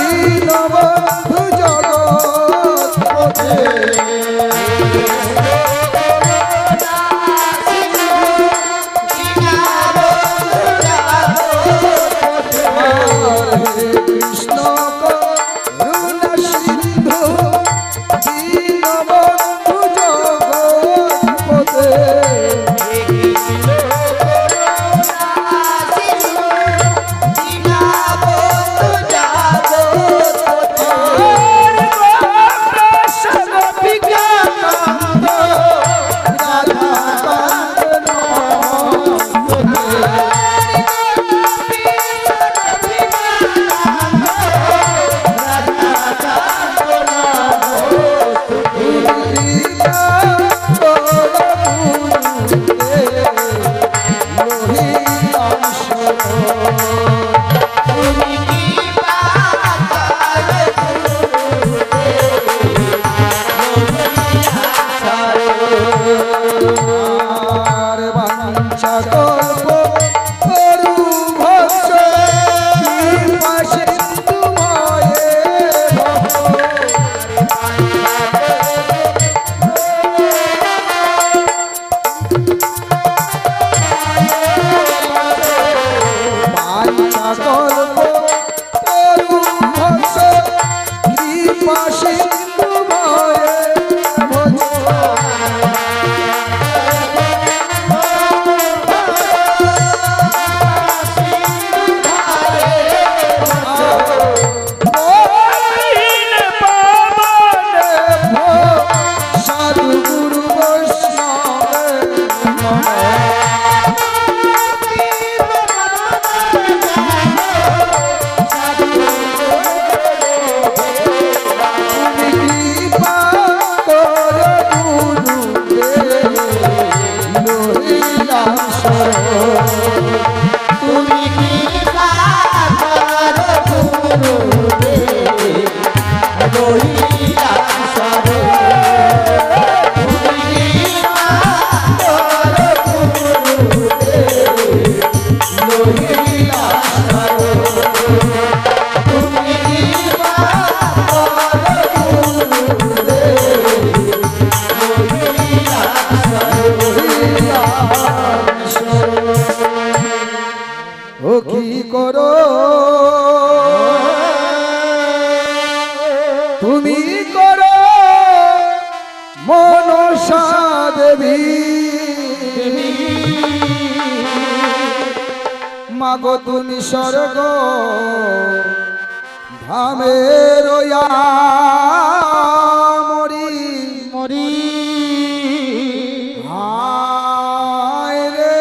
दीनबंधु जगत মাগো তুমি স্বর্গ ধামের মরি মরি হায় রে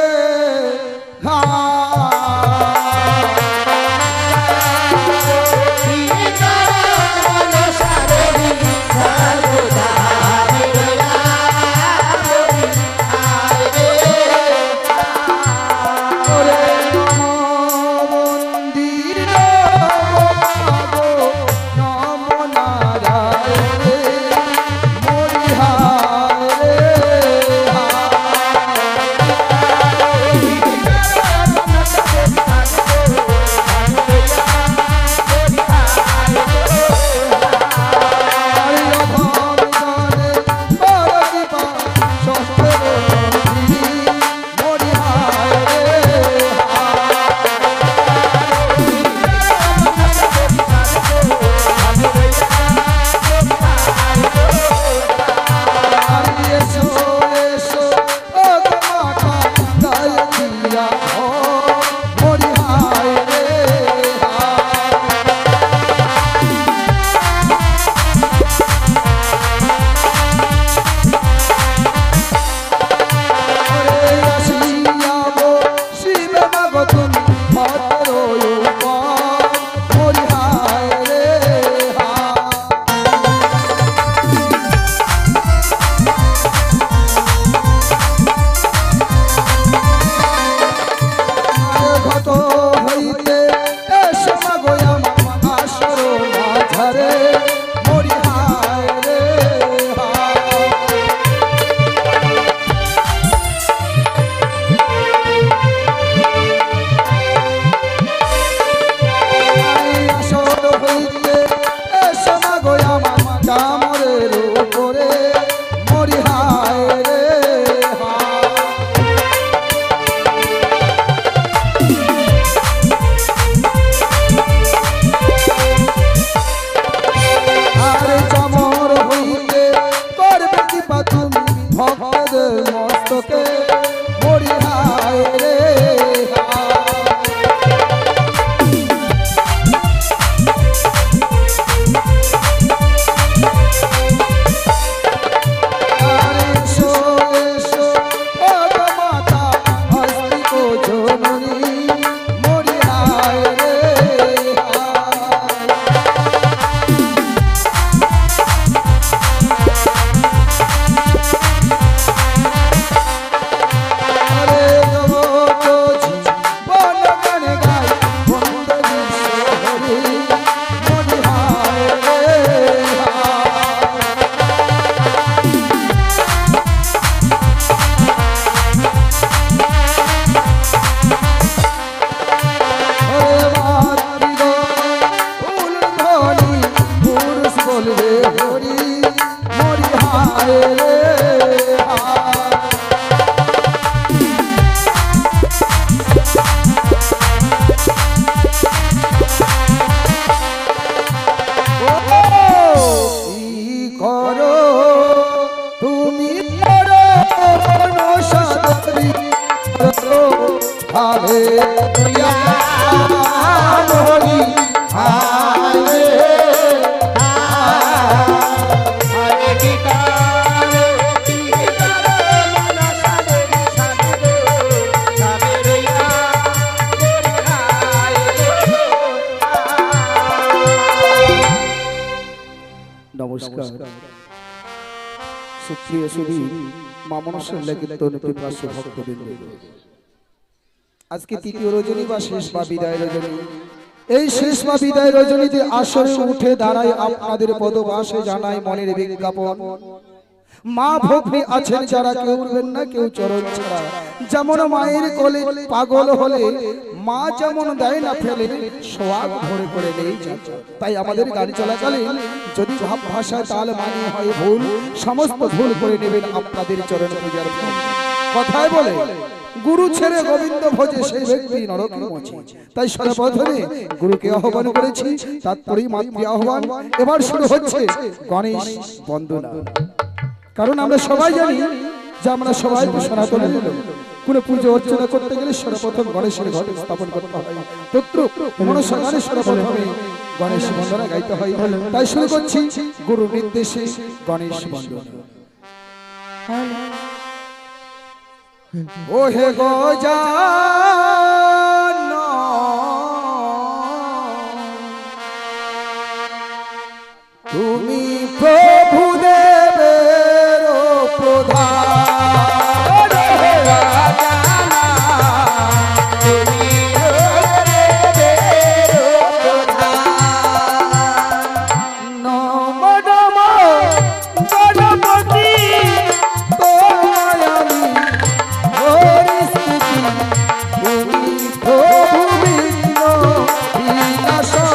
सुप्रिय सुधी मामनसेर लेखित नीतिप्रास्य भक्तबृंद आज के तृतीय रजनी बा शेष बा विदाय रजनी এই শেষ বা বিদায় রজনীতে আসরে উঠে দাঁড়াই আপনাদের পদবাসে জানাই মনের বিজ্ঞাপন। মা ভক্তি আছেন যারা কেউ উঠবেন না কেউ চরণ ছাড়া। যেমন মায়ের কোলে পাগল হলে মা যেমন দেয় না ফেলে সোয়াগ ভরে করে নেই। তাই আমাদের গান চলাকালীন যদি ভাব ভাষায় তাল মানে হয় ভুল, সমস্ত ভুল করে নেবেন আপনাদের চরণ পূজার ফল। কথায় বলে গুরু ছেড়ে গোবিন্দ ভজে সেই ব্যক্তি নরকে মোচে। তাই সর্বপ্রথমে গুরুকে আহ্বান করেছি, তারপরেই মাতৃ আহ্বান। এবার শুরু হচ্ছে গণেশ বন্দনা। কারণ আমরা সবাই জানি যে আমরা সবাই তো সনাতনের লোক। কোনো পুজো অর্চনা করতে গেলে সর্বপ্রথম গণেশের ঘট স্থাপন করতে হয়। মনসাগারে সর্বপ্রথমে গণেশ বন্দনা গাইতে হয়। তাই শুরু করছি গুরু নির্দেশে গণেশ বন্দনা। ও হে গজানন তুমি প্রভু দেবের প্রধান, হে গজানন তুমি দেবের প্রধান। নম নম গণপতি তোমায় আমি হরি স্তুতি, তুমি প্রভু বিঘ্ন বিনাশন।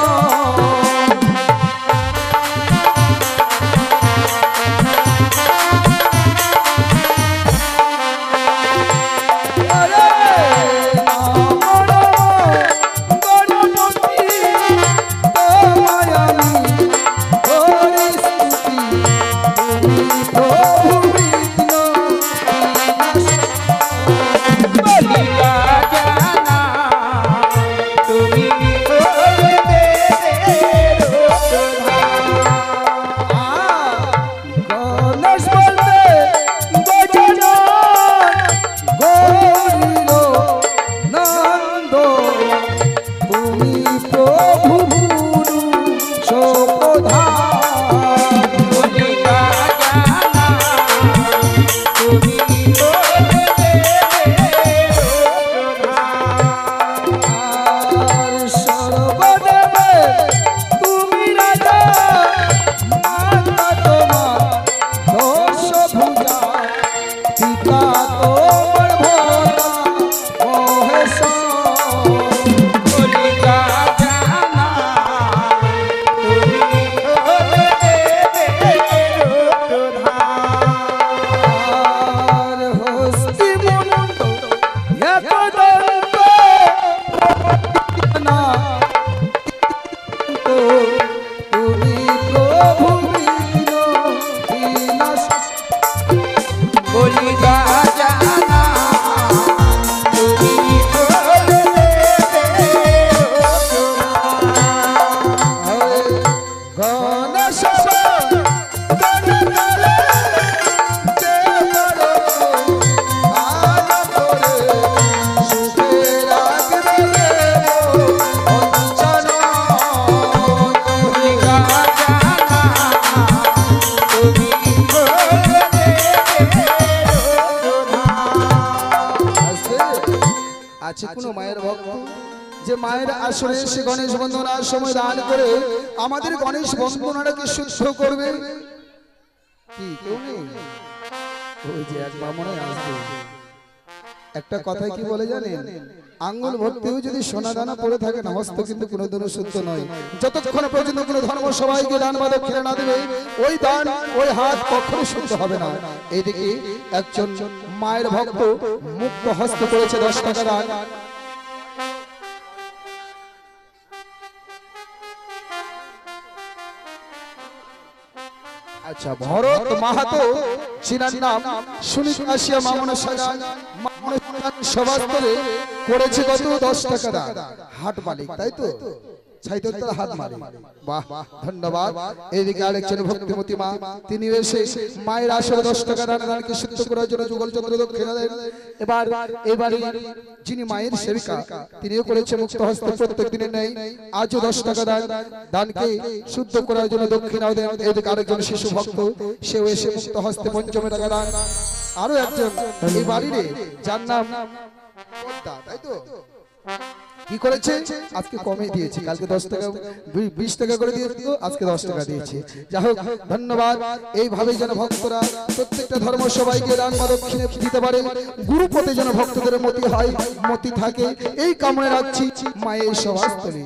গণেশ বন্দনার সময় দান করে আমাদের গণেশ বন্দনাটাকে শুদ্ধ করবে কি কেউ নেই? ওই যে এক ব্রাহ্মণে আসবে, একটা কথাই কি বলে জানেন, আঙ্গুল ভর্তিও যদি সোনা দানা পড়ে থাকে না হস্ত কিন্তু কোনোদিনও শুদ্ধ নয়। যতক্ষণ পর্যন্ত কোনো ধর্ম সবাইকে দান বা দক্ষিণা না দেবে ওই দান ওই হাত কখনো শুদ্ধ হবে না। এইদিকে একজন মায়ের ভক্ত মুক্ত হস্ত করেছে 10 টাকা দান। আচ্ছা, ভরত মাহাতো চিনার নাম সুনীত আসিয়া মামনা সাগান সভাস্থলে করেছে কত 10 টাকা দান। হাট মালিক তাই তো, ছাইতোর হাত মারে, বাহ ধন্যবাদ। এইদিকে আরেকজন ভক্তিমতী মা, তিনি এসে মায়ের আসরে 10 টাকা দানকে শুদ্ধ করার জন্য যুগল চন্দ্র দক্ষিণা দেন। এবারে যিনি মায়ের সেবিকা তিনিও করেছে মুক্ত হস্ত প্রত্যেক দিনের নেই, আজও 10 টাকা দানকে শুদ্ধ করার জন্য দক্ষিণাও দেন। এইদিকে আরেকজন শিশু ভক্ত, সেও এসে মুক্ত হস্তে 5 টাকা দান। আরো একজন এই বাড়িরে যার নাম পদ্মা, তাই তো কি করেছে আজকে কমে দিয়েছে, কালকে 10 টাকা 20 টাকা করে দিয়েছিল, আজকে 10 টাকা দিয়েছে। যাই হোক ধন্যবাদ। এইভাবে যেন ভক্তরা প্রত্যেকটা ধর্ম সবাইকে দান বা দক্ষিণে দিতে পারে, গুরুপথে যেন ভক্তদের মতি হয়, মতি থাকে, এই কামনা রাখছি মায়ের সভাস্থলে।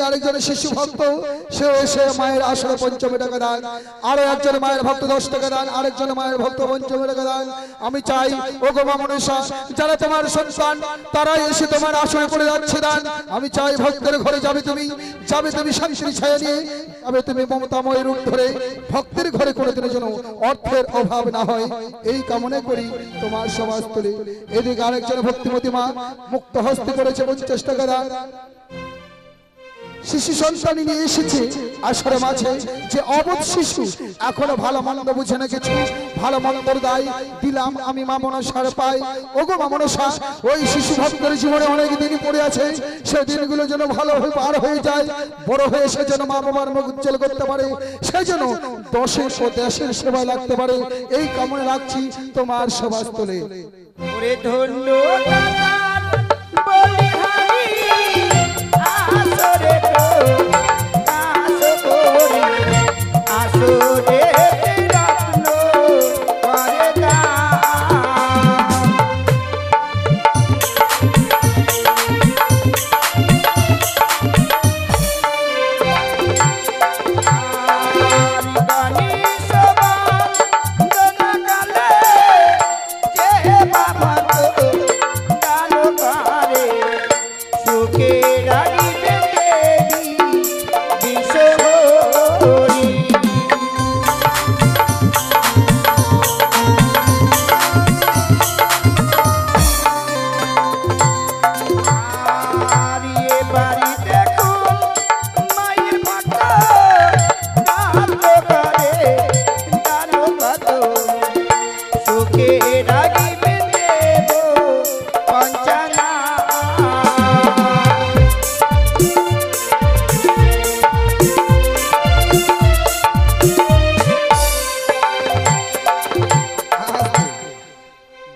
আরেকজন শিশু ভক্ত সে এসে মায়ের আসরে পঞ্চমী টাকা দান, আরো একজন মায়ের ভক্ত 10 টাকা দান, আরেকজন মায়ের ভক্ত পঞ্চমী টাকা দান। আমি চাই ওগো মা মনসা, যারা তোমার সন্তান তারাই এসে তোমার আসরে পড়ে যাচ্ছে দান। আমি চাই ভক্তের ঘরে যাবে তুমি শান্তির ছায়া নিয়ে, যাবে তুমি মমতাময় রূপ ধরে, ভক্তের ঘরে কোনোদিনের জন্য অর্থের অভাব না হয়, এই কামনা করি তোমার সভাস্থলে। এদিকে আরেকজন ভক্তিমতী মা মুক্ত হস্তে করেছে 50 টাকা দান। শিশু সন্তান নিয়ে এসেছে আসরে মাঝে, যে অবধ শিশু এখনো ভালো মন্দ বুঝে না, কিছু ভালো মন্দ দায় দিলাম আমি মা মনসার পাই। ওগো মা মনসা, ওই শিশু ভক্তের জীবনে অনেক দিন পড়ে আছে, সেই দিনগুলো যেন ভালো হয়ে পার হয়ে যায়, বড় হয়ে সে যেন মা বাবার মুখ উজ্জ্বল করতে পারে, সে যেন দশের ও দেশের সেবায় লাগতে পারে, এই কামনা রাখছি তোমার সভাস্থলে।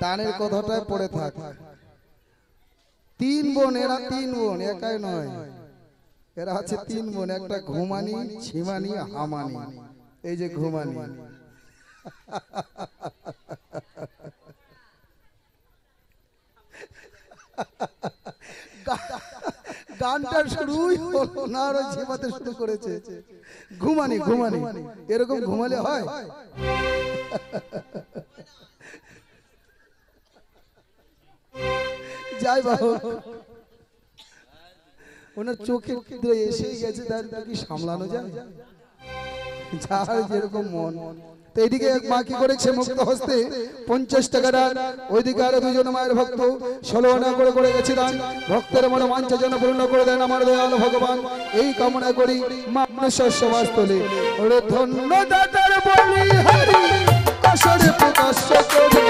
দানের কথাটাই পড়ে থাক। 3 বোন, এরা 3 বোন, একাই নয়, এরা আছে 3 বোন, একটা ঘুমানি, ছিমানি, হামানি। এই যে ঘুমানি, গানটা শুরুই হলো না, আর ঝিমাতে শুরু করেছে। ঘুমানি ঘুমানি, এরকম ঘুমালে হয়? যাই বাবু, ওনার চোখে এসেই গেছে, তার কি সামলানো যায়? যার যেরকম মন। তো এইদিকে মা কি করেছে মুক্ত হস্তে 50 টাকা দান, ওইদিকে আরো 2 জন মায়ের ভক্ত 16 আনা করে গেছে দান। ভক্তের মনে বাঞ্ছা যেন পূর্ণ করে দেন আমার দয়াল ভগবান, এই কামনা করি মা মনসার সভাস্থলে। ওরে ধন্য দাতার বলি হরি, কসরে প্রকাশ করে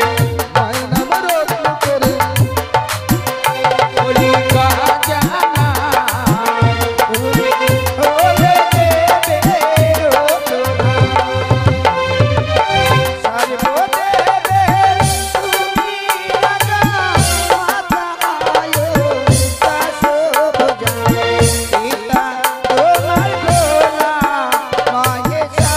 মায়ের নাম রত্ন করে বলি জানা ওরে দেবে রত্ন সর্বদে তুমি রাজা মাতা আয়ো দাসো বুঝায় পিতা তোমার ভোলা মায়ে সা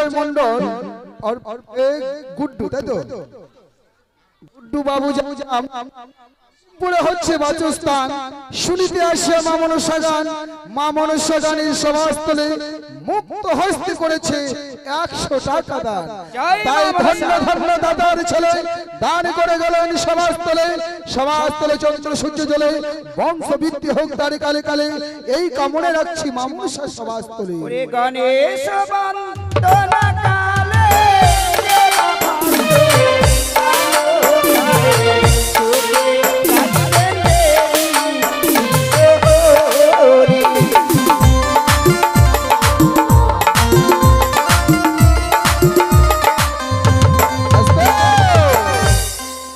পরিচয় মন্ডল और गुड्डू তাই তো गुड्डू बाबू পুরো হচ্ছে বাচস্থান শুনিতে আসে মা মনসা গান। মা মনসা গানের সভাস্থলে মুক্ত হস্তে করেছে 100 টাকা দান। তাই ধন্য ধন্য দাদার ছেলে দান করে গেলেন সভাস্থলে। সভাস্থলে চন্দ্র সূর্য জ্বলে বংশবৃদ্ধি হোক তারে কালে কালে, এই কামনা রাখছি মা মনসা সভাস্থলে। ওরে গণেশ বন্দনা কালে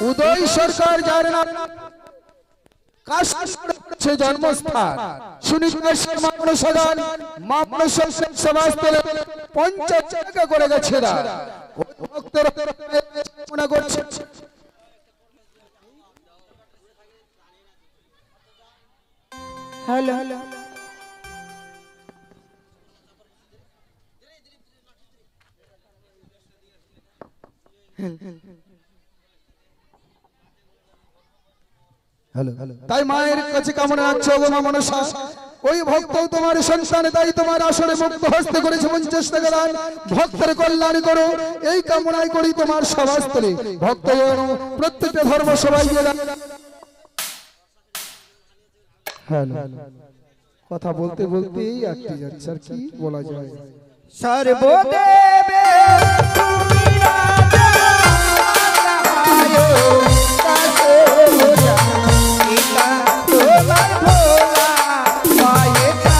উদয় সরকার যার নাম কাশী জন্মস্থান শুনিতে মা মনসা গান। মা মনসা সভাস্থলে 50 টাকা করে গেছে না ভক্তরা মনে করছে। হ্যালো হ্যালো তাই মায়ের কাছে কামনা আছে গো মা মনসা, ওই ভক্ত তোমার সন্তান, তাই তোমার আসরে মুক্ত হস্তে করেছে 50 টাকা দান। ভক্তের কল্যাণ করো এই কামনাই করি তোমার সভাস্থলে। ভক্ত প্রত্যেকটা ধর্ম সবাই কথা বলতে বলতেই আটকে যাচ্ছে, আর কি বলা যায়। সর্বদেবে তুমি রাজা আয়ো কাছে মোরা ইকা তোমার ভোলা পায়ে তা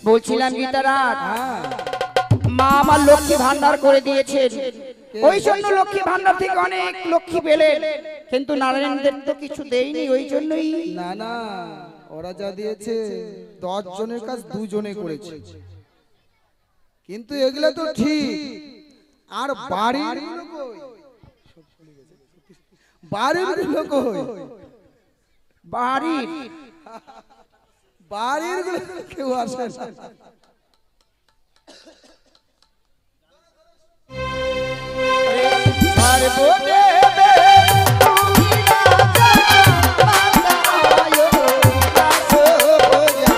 বলছিলাম গীতারাত মা আমার লক্ষ্মী ভান্ডার করে দিয়েছেন, ওই জন্য লক্ষ্মী ভান্ডার থেকে অনেক লক্ষ্মী পেলেন, কিন্তু নারায়ণ দেব তো কিছু দেয়নি, ওই জন্যই। না না, ওরা যা দিয়েছে 10 জনের কাজ 2 জনে করেছে, কিন্তু এগুলা তো ঠিক। আর বাড়ির গুলো কই? বাড়ির গুলো কই? বাড়ির বাড়ির গুলো কেউ আসে না। সর্বদেবে তুমি রাজা, মাতা আয়ো দাস বোঝা,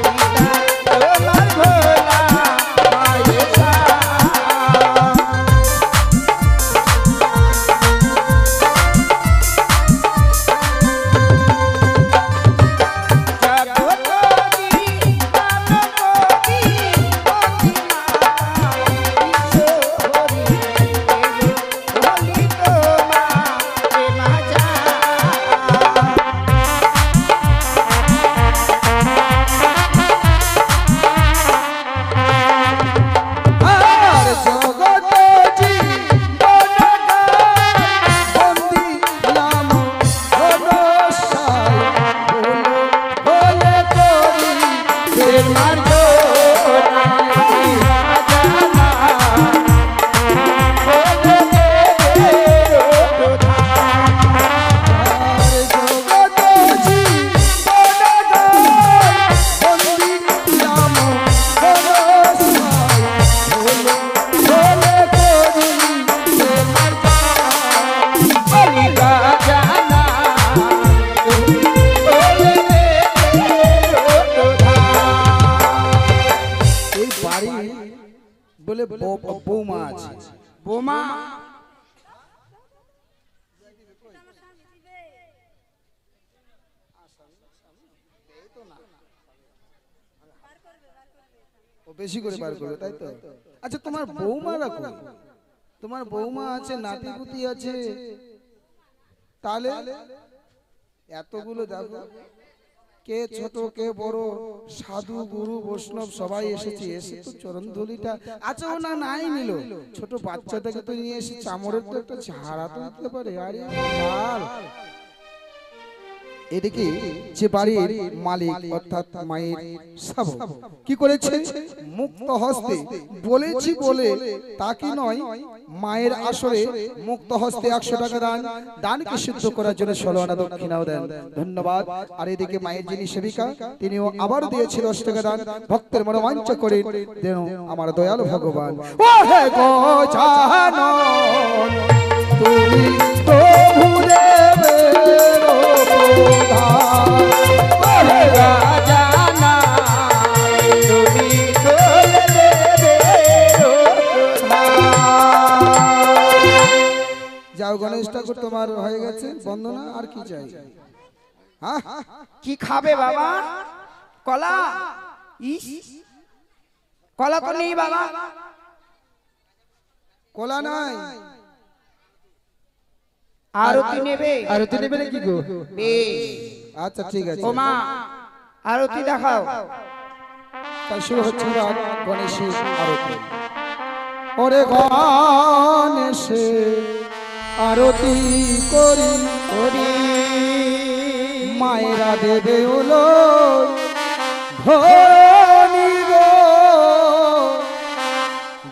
পিতা তোমার ভোলা মায়ের বলে বৌমা আছে। বোমা ও বেশি করে বার করবে, তাই তো? আচ্ছা, তোমার বৌমা রাখো, তোমার বৌমা আছে, নাতিপুতি আছে, তাহলে এতগুলো দেখো, কে ছোট কে বড়, সাধু গুরু বৈষ্ণব সবাই এসেছে, এসে তো চরণ ধুলিটা। আচ্ছা, ও না নাই নিল, ছোট বাচ্চাটাকে তো নিয়ে এসে চামড়ের তো একটা ঝাড়া তো দিতে পারে। আরে বাল, এদিকে যে বাড়ির মালিক অর্থাৎ মায়ের শাবক কি করেছে, মুক্ত হস্তে বলেছি বলে তা কি নয়, মায়ের আসরে মুক্ত হস্তে 100 টাকা দান, দানকে সিদ্ধ করার জন্য 16 আনা দক্ষিণাও দেন, ধন্যবাদ। আর এদিকে মায়ের যিনি সেবিকা তিনিও আবার দিয়েছে 10 টাকা দান, ভক্তের মনে রোমাঞ্চ করে দেন আমার দয়ালু ভগবান। ও হে গজানন তুমি তো ভুদেবের যাও, গণেশ ঠাকুর তোমার হয়ে গেছে বন্দনা, আর কি চাই? হ্যাঁ, কি খাবে বাবা? কলা? ইস, কলা তো নেই বাবা। কলা নাই? আরতি নেবে? আরতি নেবে নাকি গো? বেশ, আচ্ছা ঠিক আছে। ও মা আরতি দেখাও। তাই শুরু হচ্ছে গণেশের আরতি। ওরে গণেশে আরতি করি করি, মায়েরা দেবে ওলো ধনি গো,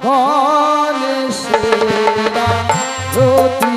গণেশে আরতি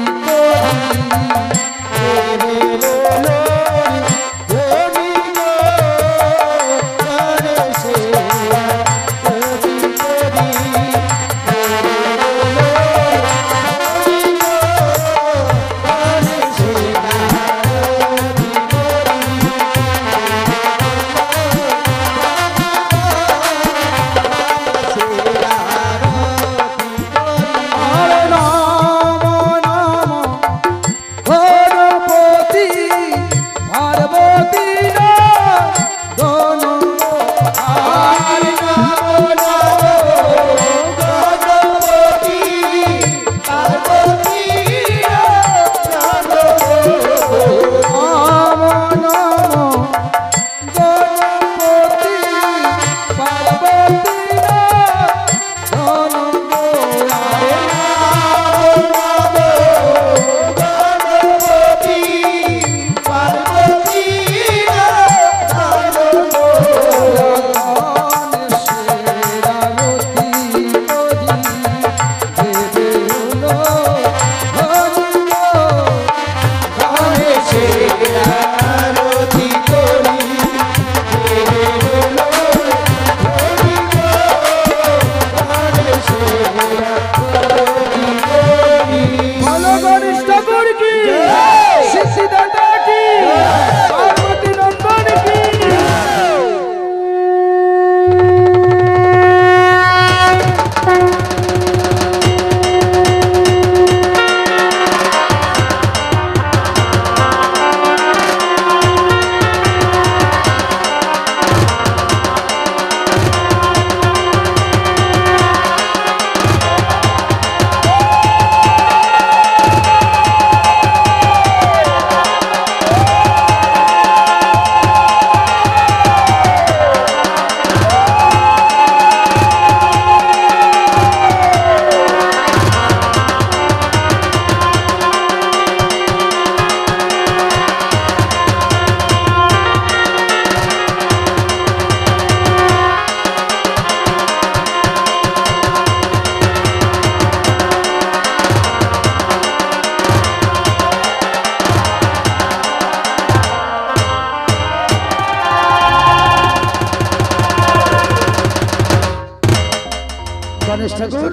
গণেশ ঠাকুর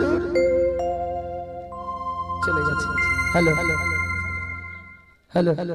চলে গেছে। Hello hello hello